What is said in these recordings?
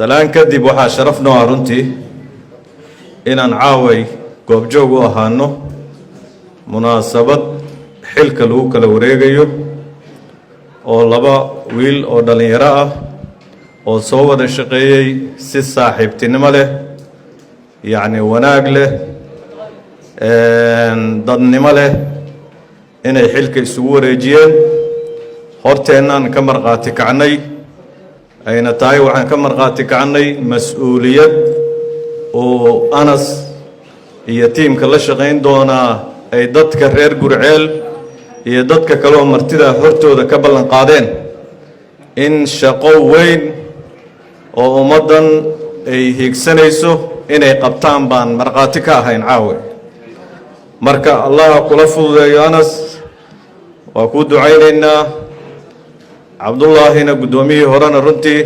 salaan kadib waxaa sharaf noo ah runtii inaan caaway goobjoog u ahaano munaasabad xilka lagu kala wareegayo oo laba wiil oo dhalinyaro ah oo soo wada shaqeeyay si saaxiibtinimo leh yacni wanaag leh dadnimo leh inay xilka isugu wareejiyeen horteennaan ka marqaati kacnay ayna tahay waxaan ka marqaati kacnay mas-uuliyad oo Anas iyo tiimka la shaqayn doonaa ay dadka reer Gurceel iyo dadka kale oo martida hortooda ka ballan qaadeen in shaqo weyn oo ummadan ay higsanayso inay qabtaan baan marqaati ka ahayn caawe marka Allah kula fududeeyo Anas waa ku ducaynaynaa Cabdullaahina gudoomiyii horena runtii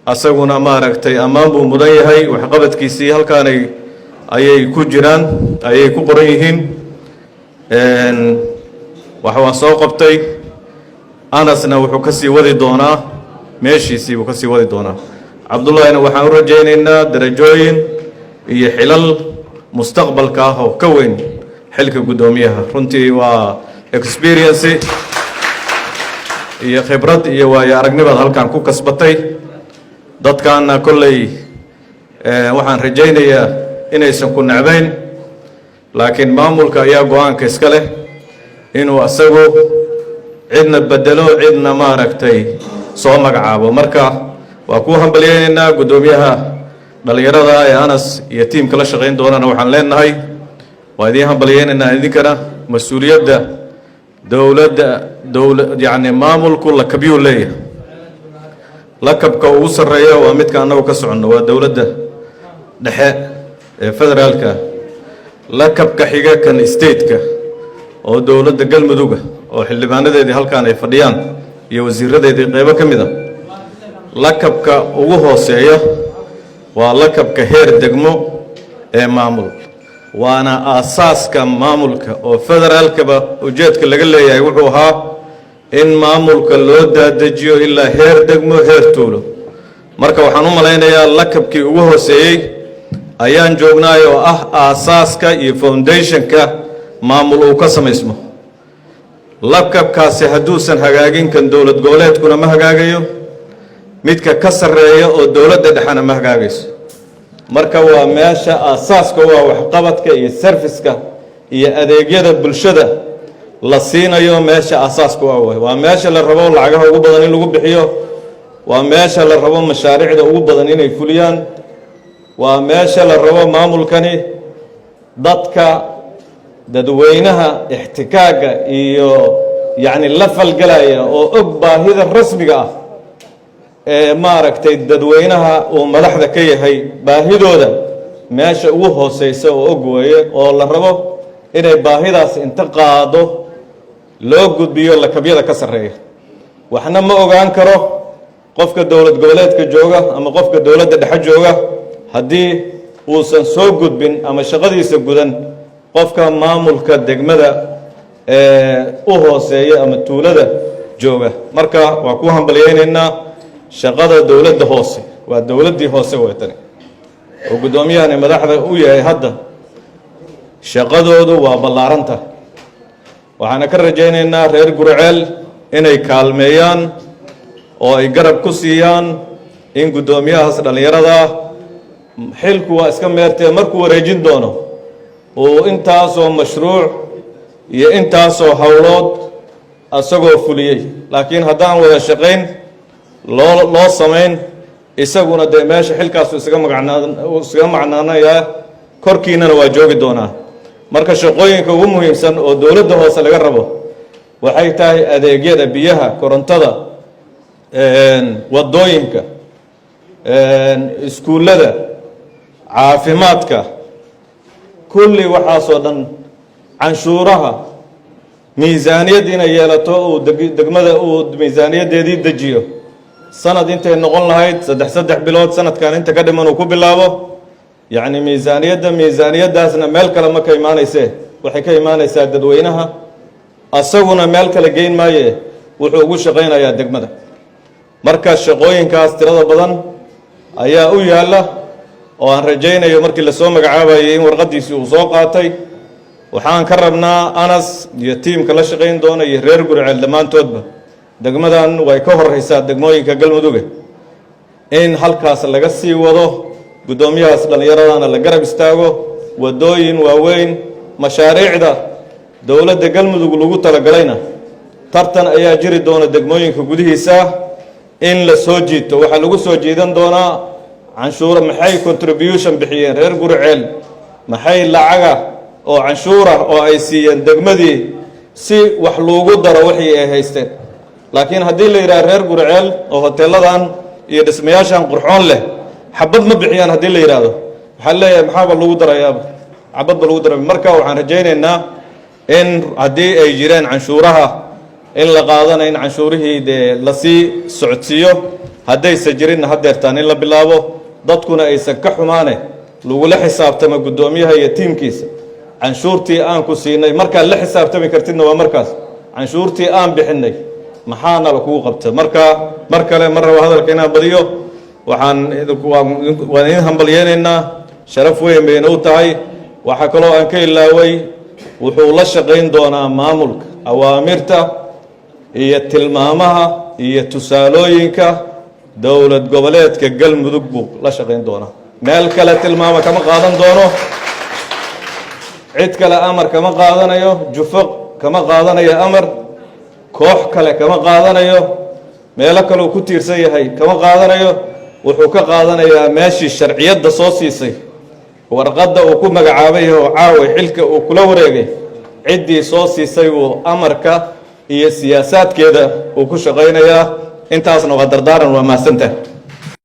asaguna maaragtay ammaan buu mudan yahay waxqabadkiisii halkaan ayay ku jiraan ayay ku qoran yihiin waxa soo qabtay Anasna wuxuu ka sii wadi doonaa meeshiisii buu ka sii wadi doonaa Cabdullaahina waxaan u rajaynaynaa darajooyin iyo xilal mustaqbalka ah oo ka weyn xilka gudoomiyaha runtii waa experience iyo khibrad iyo waayo aragnimada halkaan ku kasbatay dadkaana kolley waxaan rajaynayaa inaysan ku nacbayn laakiin maamulka ayaa go'aanka iska leh inuu asagu cidna bedelo cidna maaragtay soo magacaabo marka waa ku hambalyeynaa gudoomiyaha dhalinyarada ee Anas iyo tiimka la shaqayn doonana waxaan leenahay waa idin hambalyeynaa idinkana mas'uuliyadda dawladda yani maamulku la kabiyo leeyahay lakabka ugu sareeya waa midka anagu ka socono waa dawladda dhexe ee federaalka lakabka xiga kan state-ka oo dawladda galmudug oo xildhibaanadeedii halkaan ay fadhiyaan iyo wasiiradeedii qaybo ka mid ah lakabka ugu hooseeya waa lakabka heer degmo ee maamul waana aasaaska maamulka oo federaalkaba ujeedka laga leeyahay wuxuu ahaa in maamulka loo daadajiyo ilaa heer degmo heer tuulo marka waxaan u malaynayaa lakabkii ugu hooseeyay ayaan joognay oo ah aasaaska iyo foundationka maamul uu ka samaysmo lakabkaasi hadduusan hagaagin kan dowlad goboleedkuna ma hagaagayo midka ka sarreeya oo dowladda dhexana ma hagaagayso marka waa meesha aasaaska waa waxqabadka iyo serviceka iyo adeegyada bulshada la siinayo meesha aasaaska waa meesha la rabo lacagaha ugu badan in lagu bixiyo waa meesha la rabo mashaariicda ugu badan inay fuliyaan waa meesha la rabo maamulkani dadka dadweynaha ixtikaaga iyo yani la falgalaya oo og baahida rasmiga ah ee maaragtay dadweynaha uu madaxda ka yahay baahidooda meesha ugu hooseysa oo og weeye oo la rabo inay baahidaas inta qaado loo gudbiyo lakabyada ka sarreeya waxna ma ogaan karo qofka dowlad goboleedka jooga ama qofka dowladda dhexe jooga haddii uusan soo gudbin ama shaqadiisa gudan qofka maamulka degmada u hooseeya ama tuulada jooga marka waa ku hambalyeynayna shaqada dowladda hoose waa dowladdii hoose weetani oo gudoomiyahani madaxda u yahay hadda shaqadoodu waa ballaaranta waxaana ka rajaynaynaa reer Gurceel inay kaalmeeyaan oo ay garab ku siiyaan in gudoomiyahaas dhalinyarada xilku waa iska meertay markuu wareejin doono oo intaasoo mashruuc iyo intaasoo hawlood asagoo fuliyey laakiin haddaan wada shaqayn loo samayn isaguna dee meesha xilkaasu isaga macnaanaya korkiinana waa joogi doonaa marka shaqooyinka ugu muhiimsan oo dowladda hoose laga rabo waxay tahay adeegyada biyaha korontada wadooyinka iskuullada caafimaadka kulli waxaasoo dhan canshuuraha miisaaniyad inay yeelato uu degmada uu miisaaniyaddeedii dejiyo sanad intay noqon lahayd saddex bilood sanadkan inta ka dhiman uu ku bilaabo yacni miisaaniyaddaasna meel kale ma ka imaanaysee waxay ka imaanaysaa dadweynaha asaguna meel kale geyn maaye wuxuu ugu shaqaynayaa degmada marka shaqooyinkaas tirada badan ayaa u yaalla oo aan rajaynayo markii la soo magacaabayay in warqadiisii uu soo qaatay. waxaan ka rabnaa anas iyo tiimka la shaqayn doona iyo reer Guriceel dhammaantoodba degmadan way ka horeysaa degmooyinka Galmudug in halkaas laga sii wado gudoomiyahaas dhalinyaradana la garab istaago wadooyin waaweyn mashaariicda dowladda Galmudug lagu talagalayna tartan ayaa jiri doona degmooyinka gudihiisa in la soo jiito waxa lagu soo jiidan doonaa canshuur maxay contribution bixiyeen reer Guriceel maxay lacaga oo canshuura oo ay siiyeen degmadii si wax loogu daro wixii ay haysteen. laakiin haddii la yiraahdo reer Guriceel oo hoteeladan iyo dhismayaashan qurxoon leh xabad ma bixiyaan haddii la yiraahdo waxa leeyahay maxaa lagu darayaa xabad lagu daray. marka waxaan rajaynaynaa in haddii ay jireen canshuuraha in la qaadanayo in canshuurihii la sii socodsiiyo haddaysan jirin hadeertaan in la bilaabo dadkuna aysan ka xumaane lagula xisaabtamo gudoomiyaha iyo tiimkiisa canshuurtii aan ku siinay markaa la xisaabtami kartidna waa markaas canshuurtii aan bixinay maxaana la kugu qabtay. marka mar kale mar raba hadalka inaan badiyo waan idin hambalyeynaynaa sharaf weyn bayna u tahay. waxaa kaloo aan ka ilaaway wuxuu la shaqayn doonaa maamulka awaamirta iyo tilmaamaha iyo tusaalooyinka dowlad goboleedka Galmudug buu la shaqayn doonaa. meel kale tilmaamo kama qaadan doono cid kale amar kama qaadanayo jufo kama qaadanayo amar koox kale kama qaadanayo meelo kale uu ku tiirsan yahay kama qaadanayo wuxuu ka qaadanayaa meeshii sharciyadda soo siisay warqadda uu ku magacaabay oo caawa xilka uu kula wareegay ciddii soo siisay uu amarka iyo siyaasaadkeeda uu ku shaqaynayaa. intaasna waa dardaaran waa mahadsantahay.